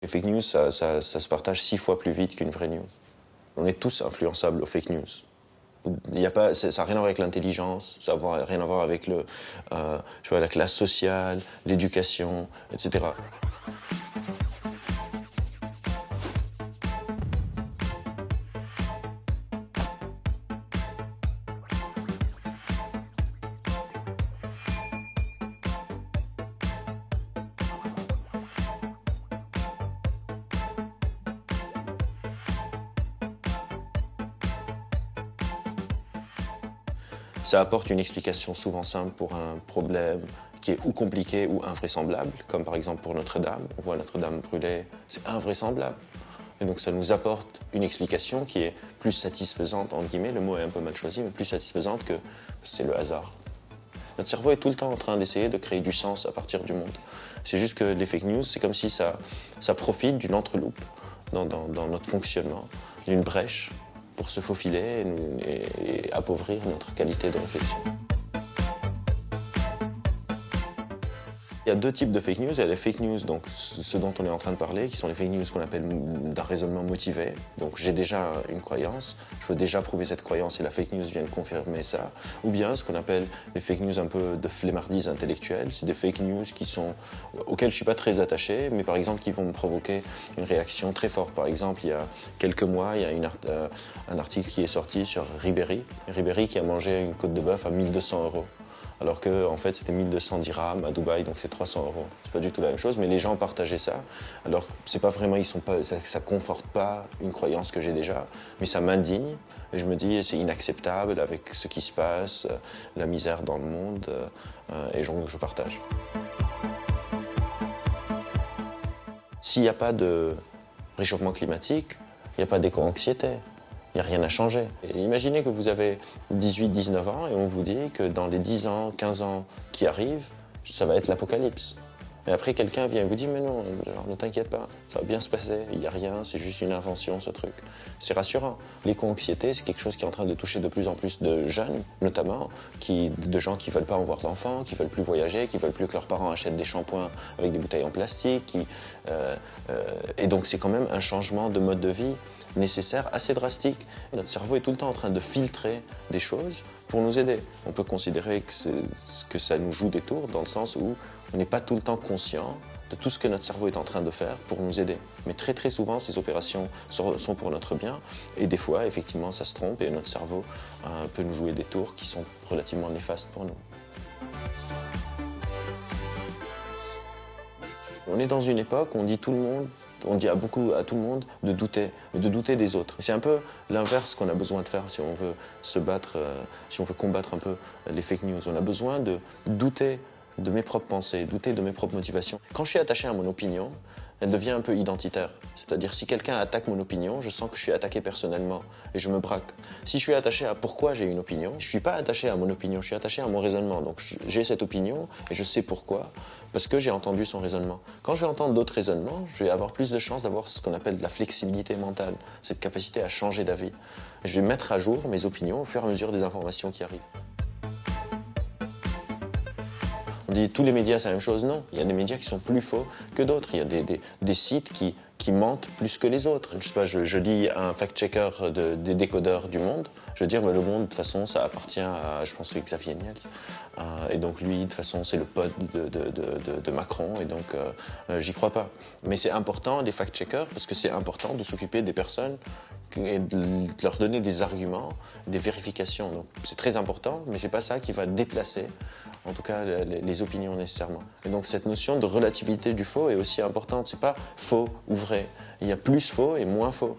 Les fake news, ça se partage 6 fois plus vite qu'une vraie news. On est tous influençables aux fake news. Ça n'a rien à voir avec l'intelligence, ça n'a rien à voir avec la classe sociale, l'éducation, etc. Ça apporte une explication souvent simple pour un problème qui est ou compliqué ou invraisemblable, comme par exemple pour Notre-Dame. On voit Notre-Dame brûler, c'est invraisemblable. Et donc ça nous apporte une explication qui est plus satisfaisante, entre guillemets, le mot est un peu mal choisi, mais plus satisfaisante que c'est le hasard. Notre cerveau est tout le temps en train d'essayer de créer du sens à partir du monde. C'est juste que les fake news, c'est comme si ça profite d'une entreloupe dans notre fonctionnement, d'une brèche, pour se faufiler et appauvrir notre qualité de réflexion. Il y a 2 types de fake news. Il y a les fake news, donc ce dont on est en train de parler, qui sont les fake news qu'on appelle d'un raisonnement motivé. Donc j'ai déjà une croyance, je veux déjà prouver cette croyance et la fake news vient de confirmer ça. Ou bien ce qu'on appelle les fake news un peu de flemmardise intellectuelle. C'est des fake news auxquelles je ne suis pas très attaché, mais par exemple qui vont me provoquer une réaction très forte. Par exemple, il y a quelques mois, il y a un article qui est sorti sur Ribéry. Ribéry qui a mangé une côte de bœuf à 1 200 €. Alors que en fait c'était 1 200 dirhams à Dubaï, donc c'est 300 €. C'est pas du tout la même chose, mais les gens partageaient ça. Alors c'est pas vraiment, ça conforte pas une croyance que j'ai déjà, mais ça m'indigne. Et je me dis c'est inacceptable avec ce qui se passe, la misère dans le monde, et donc je partage. S'il n'y a pas de réchauffement climatique, il n'y a pas d'éco-anxiété. Il n'y a rien à changer. Et imaginez que vous avez 18-19 ans et on vous dit que dans les 10 ans, 15 ans qui arrivent, ça va être l'apocalypse. Et après, quelqu'un vient et vous dit « Mais non, ne t'inquiète pas, ça va bien se passer, il n'y a rien, c'est juste une invention, ce truc. » C'est rassurant. L'éco-anxiété, c'est quelque chose qui est en train de toucher de plus en plus de jeunes, notamment, de gens qui ne veulent pas avoir d'enfants, qui ne veulent plus voyager, qui ne veulent plus que leurs parents achètent des shampoings avec des bouteilles en plastique. Et donc, c'est quand même un changement de mode de vie nécessaire, assez drastique. Et notre cerveau est tout le temps en train de filtrer des choses pour nous aider. On peut considérer que ça nous joue des tours dans le sens où on n'est pas tout le temps conscient de tout ce que notre cerveau est en train de faire pour nous aider. Mais très très souvent, ces opérations sont pour notre bien et des fois, effectivement, ça se trompe et notre cerveau peut nous jouer des tours qui sont relativement néfastes pour nous. On est dans une époque où on dit à tout le monde de douter, mais de douter des autres. C'est un peu l'inverse qu'on a besoin de faire si on veut se battre, si on veut combattre un peu les fake news. On a besoin de douter de mes propres pensées, douter de mes propres motivations. Quand je suis attaché à mon opinion, elle devient un peu identitaire. C'est-à-dire, si quelqu'un attaque mon opinion, je sens que je suis attaqué personnellement et je me braque. Si je suis attaché à pourquoi j'ai une opinion, je ne suis pas attaché à mon opinion, je suis attaché à mon raisonnement. Donc j'ai cette opinion et je sais pourquoi, parce que j'ai entendu son raisonnement. Quand je vais entendre d'autres raisonnements, je vais avoir plus de chances d'avoir ce qu'on appelle de la flexibilité mentale, cette capacité à changer d'avis. Je vais mettre à jour mes opinions au fur et à mesure des informations qui arrivent. On dit tous les médias c'est la même chose. Non, il y a des médias qui sont plus faux que d'autres. Il y a des sites qui mentent plus que les autres. Je sais pas, je lis un fact-checker des décodeurs du Monde. Je veux dire, le Monde, de toute façon, ça appartient à, je pense, c'est Xavier Niel. Et donc lui, de toute façon, c'est le pote de Macron. Et donc, j'y crois pas. Mais c'est important, les fact-checkers, parce que c'est important de s'occuper des personnes et de leur donner des arguments, des vérifications. Donc c'est très important, mais c'est pas ça qui va déplacer, en tout cas, les opinions nécessairement. Et donc cette notion de relativité du faux est aussi importante. C'est pas faux ou vrai. Il y a plus faux et moins faux.